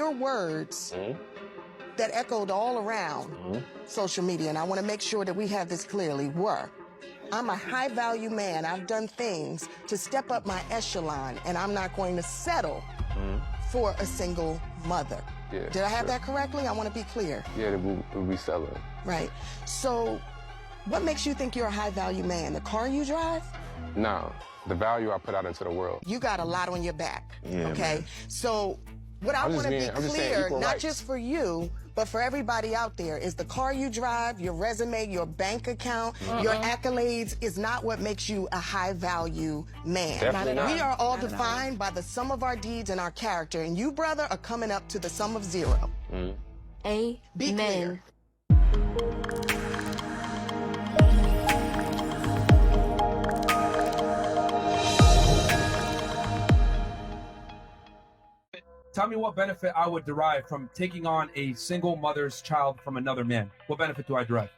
Your words that echoed all around social media, and I want to make sure that we have this clearly, were, I'm a high-value man. I've done things to step up my echelon, and I'm not going to settle for a single mother. Yeah, Did I have that correctly? I want to be clear. Yeah, we'll be selling. Right. So what makes you think you're a high-value man? The car you drive? No, the value I put out into the world. You got a lot on your back, okay? Man. So what I want to be clear, not just for you, but for everybody out there, is the car you drive, your resume, your bank account, your accolades is not what makes you a high-value man. Definitely not. We are all defined by the sum of our deeds and our character, and you, brother, are coming up to the sum of zero. Amen. Be clear. Tell me what benefit I would derive from taking on a single mother's child from another man. What benefit do I derive?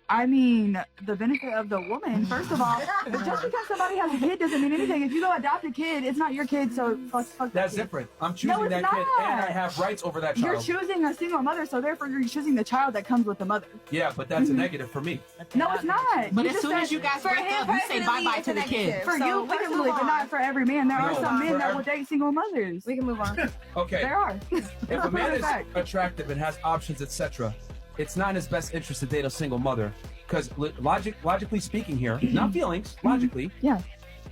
I mean, the benefit of the woman, first of all, just because somebody has a kid doesn't mean anything. If you go adopt a kid, it's not your kid, so fuck That's that kid. different. I'm choosing that kid and I have rights over that You're child. choosing a single mother, so therefore you're choosing the child that comes with the mother. Yeah, but that's a negative for me. No, it's not. But You as just soon said- as you guys For break him up, you say personally, bye-bye it's to a the kid. negative. For So you we can personally, move but not on. for every man. There are No, some men for that every- will date single mothers. We can move on. Okay. There are. If a man is attractive and has options, etc., it's not in his best interest to date a single mother. Because logically speaking here, not feelings, logically, Yeah.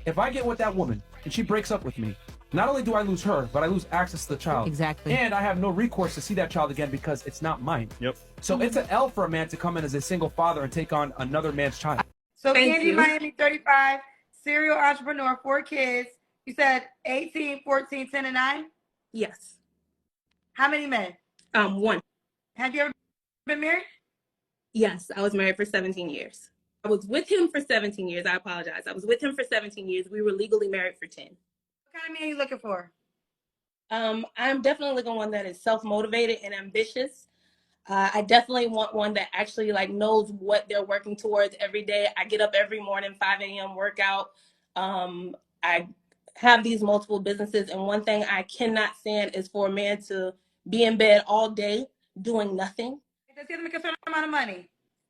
if I get with that woman and she breaks up with me, not only do I lose her, but I lose access to the child. Exactly. And I have no recourse to see that child again because it's not mine. Yep. So it's an L for a man to come in as a single father and take on another man's child. So Thank Candy you. Miami, 35, serial entrepreneur, 4 kids. You said 18, 14, 10, and 9? Yes. How many men? 1. Have you ever been married? Yes, I was married for 17 years. I was with him for 17 years. I apologize. I was with him for 17 years. We were legally married for 10. What kind of man are you looking for? I'm definitely looking for one that is self-motivated and ambitious. I definitely want one that actually knows what they're working towards every day. I get up every morning, 5 a.m. workout. I have these multiple businesses, and one thing I cannot stand is for a man to be in bed all day doing nothing. Does he have to make a certain amount of money?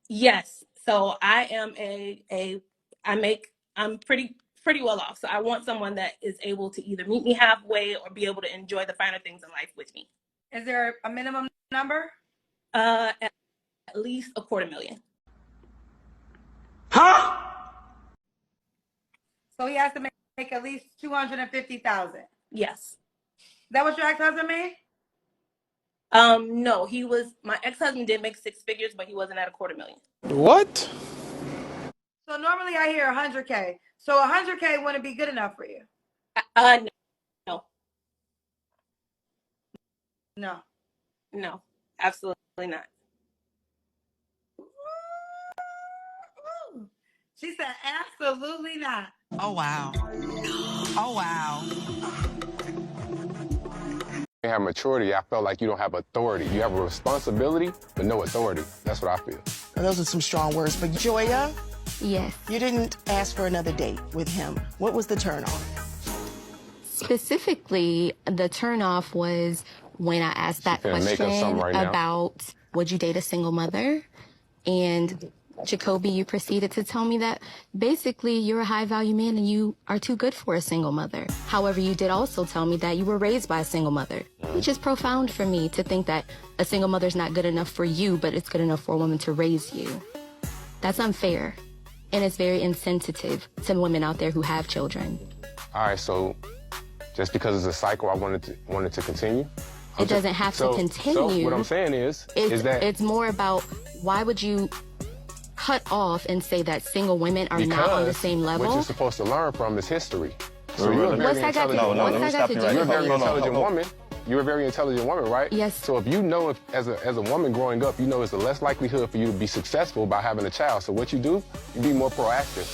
Yes. So I am I'm pretty well off. So I want someone that is able to either meet me halfway or be able to enjoy the finer things in life with me. Is there a minimum number? At least $250,000. So he has to make at least 250,000. Is Yes. that what your ex-husband made? No, my ex-husband did make 6 figures, but he wasn't at $250,000. What? So normally I hear 100K. So 100K wouldn't be good enough for you? No, No. absolutely not. She said, absolutely not. Oh, wow. Oh, wow. You have maturity. I felt like you don't have authority. You have a responsibility, but no authority. That's what I feel. Now, those are some strong words, but Joya, Yes. you didn't ask for another date with him. What was the turn on? Specifically, the turnoff was when I asked that She's finna make us question something right now. about would you date a single mother? And Jacoby, you proceeded to tell me that basically you're a high value man and you are too good for a single mother. However, you did also tell me that you were raised by a single mother, which is profound for me to think that a single mother's not good enough for you, but it's good enough for a woman to raise you. That's unfair. And it's very insensitive to women out there who have children. All right, so just because it's a cycle, I wanted to continue. It doesn't have to continue. So what I'm saying is that it's more about why would you cut off and say that single women are not on the same level? what you're supposed to learn from is history. So Wait, you're a wait, very What's that got to do? intelligent What's woman. that got to do? You're a very No, intelligent woman. You're a very intelligent woman, right? Yes. So if you know, as a woman growing up, you know it's the less likelihood for you to be successful by having a child. So what you do, you be more proactive.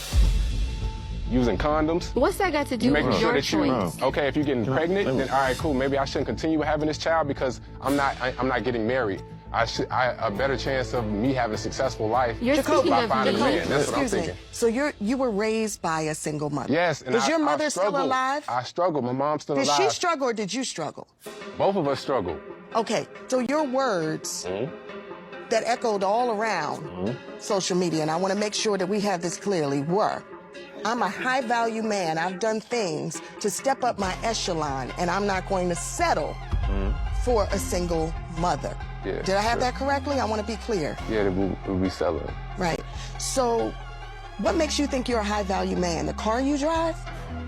Using condoms. What's that got to do You with making sure your that you, choice? okay, if you're getting pregnant, then all right, cool. Maybe I shouldn't continue having this child because I'm not getting married. a better chance of me having a successful life You're Jacoby, speaking by of finding a me. man. That's what I'm Excuse me. thinking. So you were raised by a single mother? Yes. And Is your mother I still struggled. alive? I struggled. My mom's still Did alive. she struggle or did you struggle? Both of us struggled. Okay, so your words that echoed all around social media, and I want to make sure that we have this clearly, were, I'm a high value man. I've done things to step up my echelon, and I'm not going to settle for a single mother. Yeah, Did I have sure. that correctly? I want to be clear. Yeah, we'll be selling. Right. So what makes you think you're a high value man? The car you drive?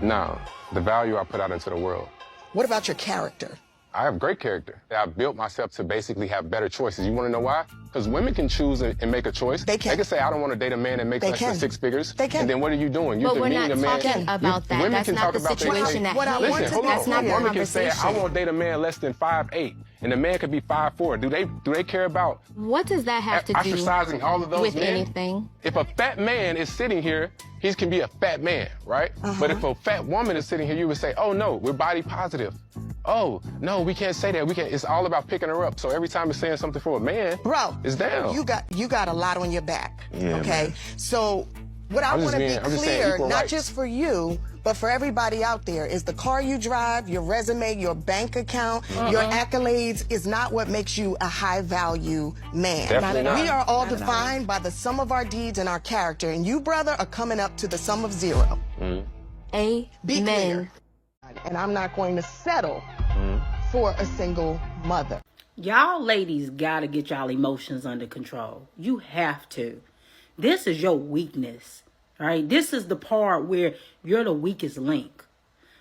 No, the value I put out into the world. What about your character? I have great character. I built myself to basically have better choices. You want to know why? Because women can choose and make a choice. They can. They can say, I don't want to date a man that makes less than 6 figures. They can. And then what are you doing? You're But we're demeaning not a man. talking about that. Women That's can not talk the about their situation things. that he Listen, is. hold That's on. not A the woman can say, conversation. I won't date a man less than 5'8", and the man could be 5'4". Do they care about What does that have to do ostracizing all of those with men? anything? If a fat man is sitting here, he can be a fat man, right? But if a fat woman is sitting here, you would say, oh no, we're body positive. Oh, no, we can't say that. We can't. It's all about picking her up. So every time it's saying something for a man, Bro, it's down. You got a lot on your back. Yeah, okay? man. So what I I'm just want to be being- I'm just saying clear, equal not rights. just for you, but for everybody out there, is the car you drive, your resume, your bank account, your accolades is not what makes you a high value man. Definitely not. We are all defined by the sum of our deeds and our character, and you, brother, are coming up to the sum of 0. Be Amen. clear. And I'm not going to settle for a single mother. Y'all ladies gotta get y'all emotions under control. You have to. This is your weakness, right? This is the part where you're the weakest link.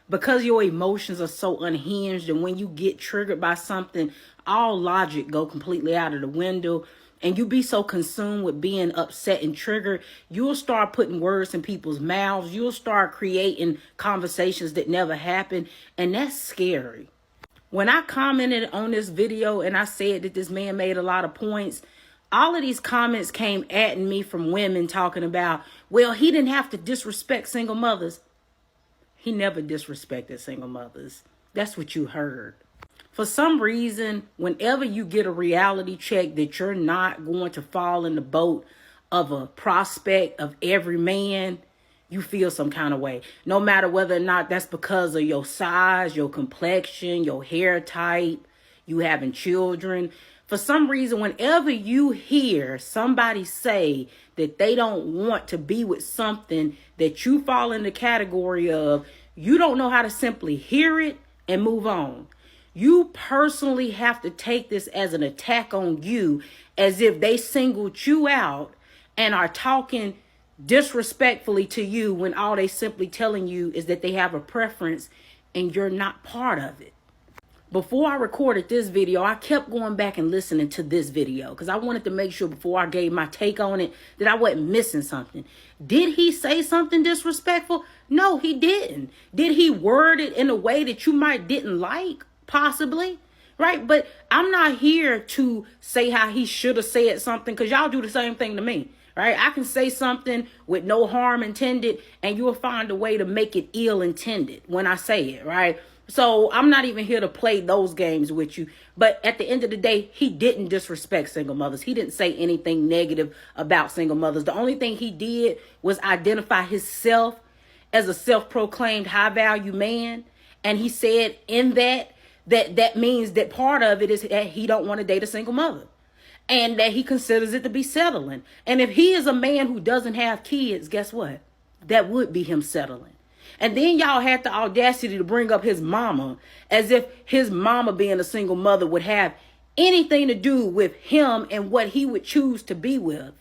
Because your emotions are so unhinged, and when you get triggered by something, all logic go completely out of the window, and you be so consumed with being upset and triggered, you'll start putting words in people's mouths. You'll start creating conversations that never happened, and that's scary. When I commented on this video and I said that this man made a lot of points, all of these comments came at me from women talking about, well, he didn't have to disrespect single mothers. He never disrespected single mothers. That's what you heard. For some reason, whenever you get a reality check that you're not going to fall in the boat of a prospect of every man, you feel some kind of way. No matter whether or not that's because of your size, your complexion, your hair type, you having children. For some reason, whenever you hear somebody say that they don't want to be with something that you fall in the category of, you don't know how to simply hear it and move on. You personally have to take this as an attack on you, as if they singled you out and are talking disrespectfully to you when all they simply telling you is that they have a preference and you're not part of it. Before I recorded this video, I kept going back and listening to this video because I wanted to make sure before I gave my take on it that I wasn't missing something. Did he say something disrespectful? No, he didn't. Did he word it in a way that you might didn't like? Possibly. Right? But I'm not here to say how he should have said something, because y'all do the same thing to me. Right? I can say something with no harm intended and you'll find a way to make it ill intended when I say it. Right? So I'm not even here to play those games with you. But at the end of the day, he didn't disrespect single mothers. He didn't say anything negative about single mothers. The only thing he did was identify himself as a self-proclaimed high-value man. And he said in that means that part of it is that he don't want to date a single mother. And that he considers it to be settling. And if he is a man who doesn't have kids, guess what? That would be him settling. And then y'all had the audacity to bring up his mama, as if his mama being a single mother would have anything to do with him and what he would choose to be with.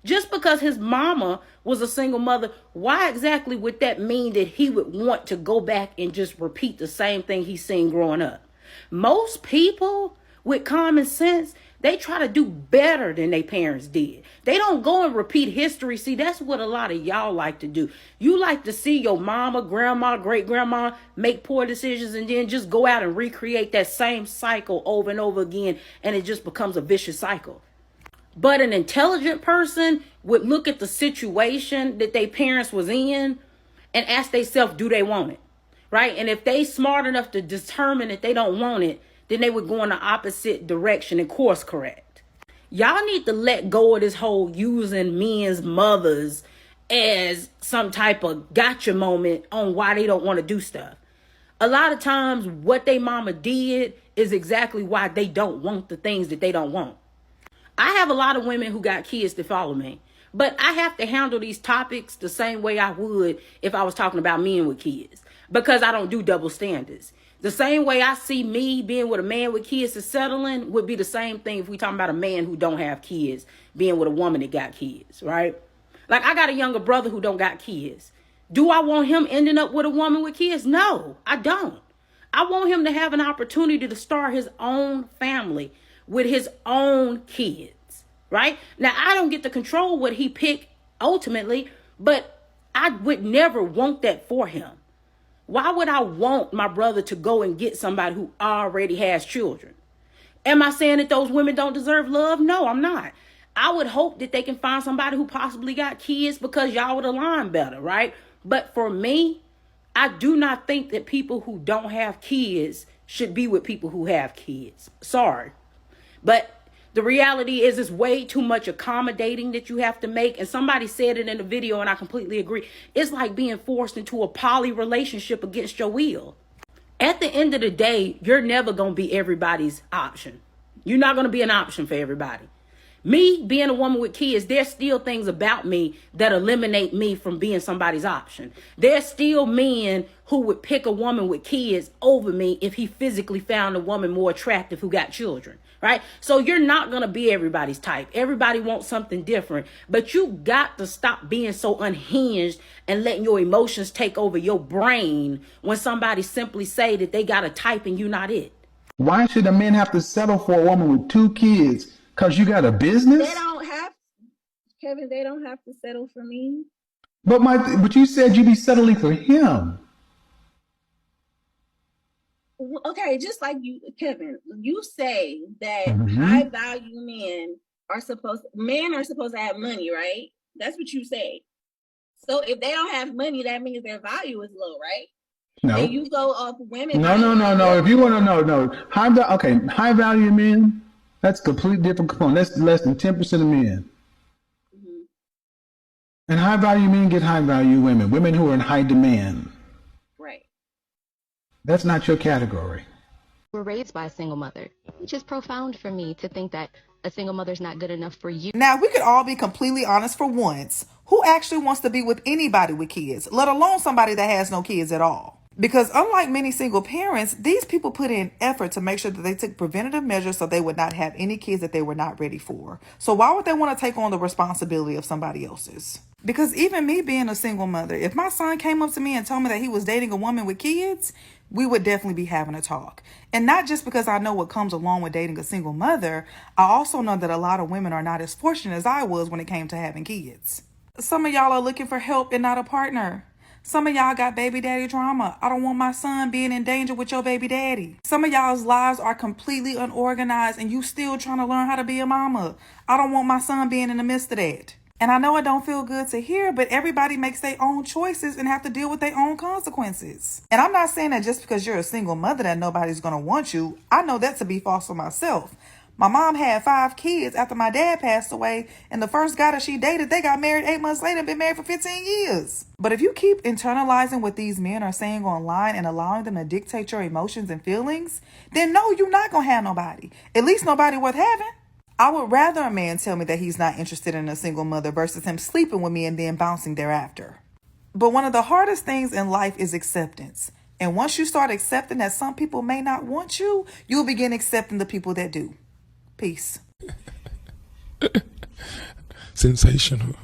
Just because his mama was a single mother, why exactly would that mean that he would want to go back and just repeat the same thing he's seen growing up? Most people with common sense, they try to do better than their parents did. They don't go and repeat history. See, that's what a lot of y'all like to do. You like to see your mama, grandma, great-grandma make poor decisions and then just go out and recreate that same cycle over and over again, and it just becomes a vicious cycle. But an intelligent person would look at the situation that their parents was in and ask themselves, do they want it? Right? And if they smart enough to determine that they don't want it, then they would go in the opposite direction and course correct. Y'all need to let go of this whole using men's mothers as some type of gotcha moment on why they don't want to do stuff. A lot of times what they mama did is exactly why they don't want the things that they don't want. I have a lot of women who got kids that follow me, but I have to handle these topics the same way I would if I was talking about men with kids, because I don't do double standards. The same way I see me being with a man with kids is settling would be the same thing if we talking about a man who don't have kids being with a woman that got kids, right? Like, I got a younger brother who don't got kids. Do I want him ending up with a woman with kids? No, I don't. I want him to have an opportunity to start his own family with his own kids, right? Now, I don't get to control what he pick ultimately, but I would never want that for him. Why would I want my brother to go and get somebody who already has children? Am I saying that those women don't deserve love? No, I'm not. I would hope that they can find somebody who possibly got kids because y'all would align better, right? But for me, I do not think that people who don't have kids should be with people who have kids. Sorry. But the reality is it's way too much accommodating that you have to make. And somebody said it in the video, and I completely agree. It's like being forced into a poly relationship against your will. At the end of the day, you're never going to be everybody's option. You're not going to be an option for everybody. Me being a woman with kids, there's still things about me that eliminate me from being somebody's option. There's still men who would pick a woman with kids over me if he physically found a woman more attractive who got children, right? So you're not going to be everybody's type. Everybody wants something different, but you got to stop being so unhinged and letting your emotions take over your brain when somebody simply say that they got a type and you're not it. Why should a man have to settle for a woman with 2 kids? Because you got a business? They don't have, Kevin, they don't have to settle for me. But you said you'd be settling for him. Okay, just like you, Kevin, you say that high value men are supposed to have money, right? That's what you say. So if they don't have money, that means their value is low, right? No. And you go off women. No. If you want to know, high value men, that's a completely different component. That's less than 10% of men. And high value men get high value women, women who are in high demand. Right. That's not your category. We're raised by a single mother, which is profound for me to think that a single mother's not good enough for you. Now, we could all be completely honest for once. Who actually wants to be with anybody with kids, let alone somebody that has no kids at all? Because unlike many single parents, these people put in effort to make sure that they took preventative measures so they would not have any kids that they were not ready for. So why would they want to take on the responsibility of somebody else's? Because even me being a single mother, if my son came up to me and told me that he was dating a woman with kids, we would definitely be having a talk. And not just because I know what comes along with dating a single mother, I also know that a lot of women are not as fortunate as I was when it came to having kids. Some of y'all are looking for help and not a partner. Some of y'all got baby daddy drama. I don't want my son being in danger with your baby daddy. Some of y'all's lives are completely unorganized and you still trying to learn how to be a mama. I don't want my son being in the midst of that. And I know it don't feel good to hear, but everybody makes their own choices and have to deal with their own consequences. And I'm not saying that just because you're a single mother that nobody's going to want you. I know that to be false for myself. My mom had 5 kids after my dad passed away, and the first guy that she dated, they got married 8 months later and been married for 15 years. But if you keep internalizing what these men are saying online and allowing them to dictate your emotions and feelings, then no, you're not going to have nobody. At least nobody worth having. I would rather a man tell me that he's not interested in a single mother versus him sleeping with me and then bouncing thereafter. But one of the hardest things in life is acceptance. And once you start accepting that some people may not want you, you'll begin accepting the people that do. Peace. Sensational.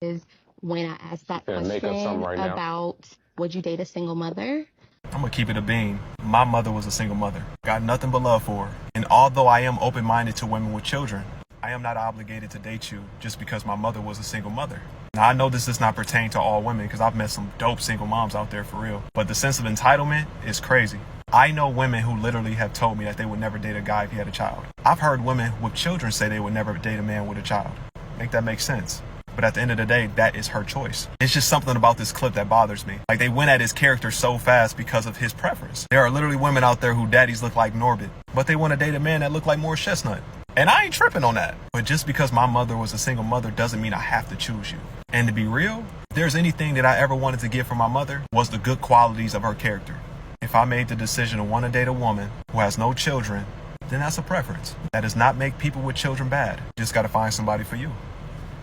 Is when I asked that question about would you date a single mother? I'm gonna keep it a bean. My mother was a single mother. Got nothing but love for her. And although I am open-minded to women with children, I am not obligated to date you just because my mother was a single mother. Now, I know this does not pertain to all women because I've met some dope single moms out there for real. But the sense of entitlement is crazy. I know women who literally have told me that they would never date a guy if he had a child. I've heard women with children say they would never date a man with a child. Make that make sense? But at the end of the day, that is her choice. It's just something about this clip that bothers me. Like, they went at his character so fast because of his preference. There are literally women out there who daddies look like Norbit, but they want to date a man that look like Morris Chestnut. And I ain't tripping on that. But just because my mother was a single mother doesn't mean I have to choose you. And to be real, if there's anything that I ever wanted to get from my mother was the good qualities of her character. If I made the decision to want to date a woman who has no children, then that's a preference. That does not make people with children bad. You just got to find somebody for you.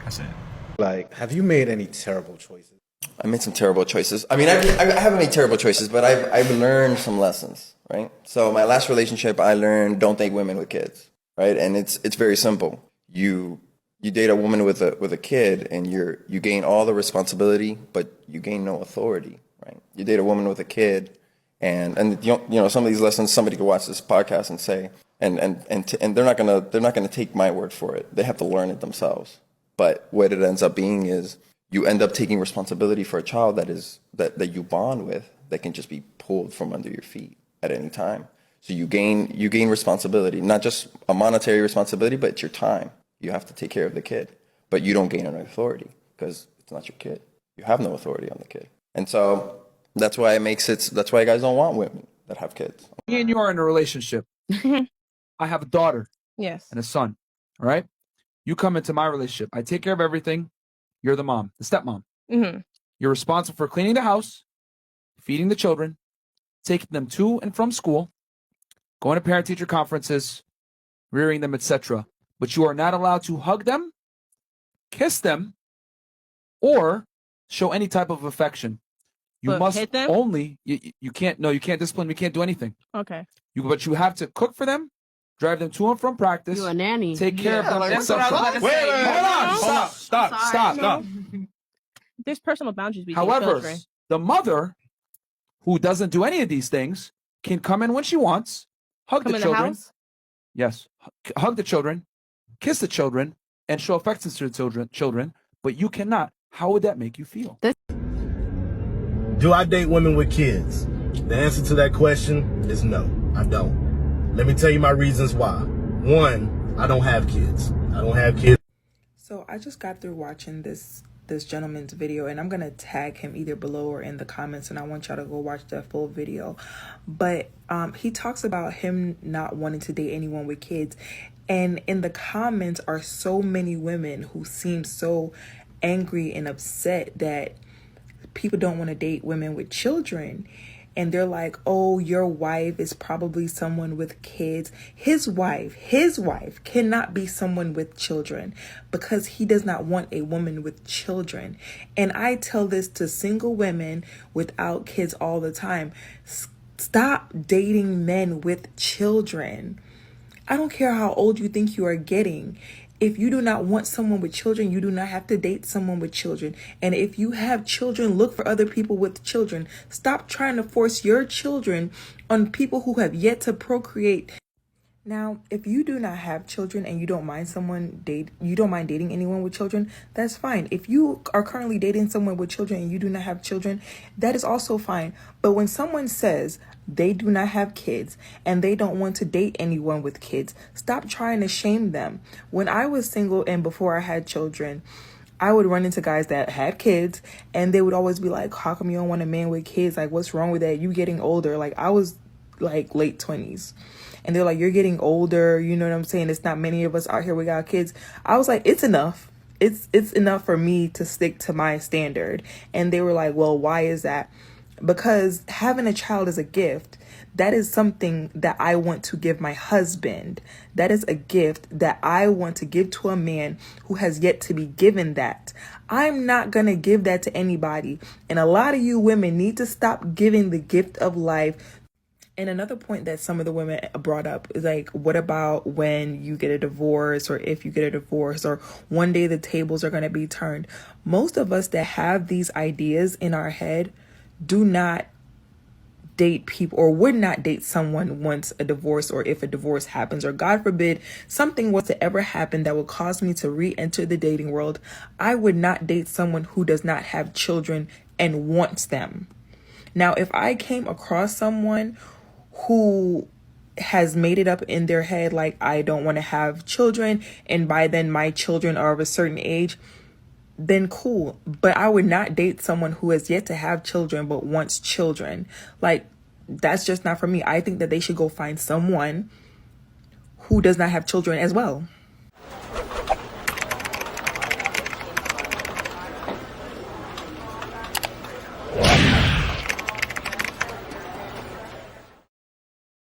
That's it. Like, have you made any terrible choices? I made some terrible choices. I mean, I haven't made terrible choices, but I've learned some lessons, right? So my last relationship, I learned don't date women with kids, right? And it's very simple. You date a woman with a kid, and you gain all the responsibility, but you gain no authority, right? You date a woman with a kid, and you know some of these lessons somebody could watch this podcast and say, and they're not gonna take my word for it. They have to learn it themselves. But what it ends up being is you end up taking responsibility for a child that you bond with that can just be pulled from under your feet at any time. So you gain responsibility, not just a monetary responsibility, but it's your time. You have to take care of the kid, but you don't gain an authority because it's not your kid. You have no authority on the kid. And so that's why that's why guys don't want women that have kids. Me and you are in a relationship. I have a daughter. Yes. And a son. All right. You come into my relationship. I take care of everything. You're the mom, the stepmom. Mm-hmm. You're responsible for cleaning the house, feeding the children, taking them to and from school, going to parent-teacher conferences, rearing them, etc. But you are not allowed to hug them, kiss them, or show any type of affection. You But must hit them? only you can't discipline. You can't do anything. Okay. But you have to cook for them, drive them to and from practice. You a nanny. Take care of them. Like, that's what I was about to Wait, say. hold on. No. Stop. There's personal boundaries between However, children. the mother who doesn't do any of these things can come in when she wants, hug Come the in the children. house? Yes, hug the children, kiss the children, and show affection to the children. But you cannot. How would that make you feel? Do I date women with kids? The answer to that question is no, I don't. Let me tell you my reasons why. One, I don't have kids. I don't have kids. So I just got through watching this gentleman's video, and I'm gonna tag him either below or in the comments, and I want y'all to go watch that full video. But he talks about him not wanting to date anyone with kids, and in the comments are so many women who seem so angry and upset that people don't want to date women with children. And they're like, oh, your wife is probably someone with kids. His wife cannot be someone with children because he does not want a woman with children. And I tell this to single women without kids all the time. Stop dating men with children. I don't care how old you think you are getting. If you do not want someone with children, you do not have to date someone with children. And if you have children, look for other people with children. Stop trying to force your children on people who have yet to procreate. Now, if you do not have children and you don't mind dating anyone with children, that's fine. If you are currently dating someone with children and you do not have children, that is also fine. But when someone says they do not have kids and they don't want to date anyone with kids, stop trying to shame them. When I was single and before I had children, I would run into guys that had kids and they would always be like, how come you don't want a man with kids? Like, what's wrong with that? You getting older. Like, I was like late 20s. And they're like, you're getting older. You know what I'm saying? It's not many of us out here. We got kids. I was like, it's enough. It's enough for me to stick to my standard. And they were like, well, why is that? Because having a child is a gift. That is something that I want to give my husband. That is a gift that I want to give to a man who has yet to be given that. I'm not going to give that to anybody. And a lot of you women need to stop giving the gift of life. And another point that some of the women brought up is like, what about when you get a divorce, or if you get a divorce, or one day the tables are going to be turned? Most of us that have these ideas in our head do not date people, or would not date someone once a divorce, or if a divorce happens, or God forbid something was to ever happen that would cause me to re-enter the dating world. I would not date someone who does not have children and wants them. Now, if I came across someone who has made it up in their head like, I don't want to have children, and by then my children are of a certain age, then cool. But I would not date someone who has yet to have children but wants children. Like, that's just not for me. I think that they should go find someone who does not have children as well.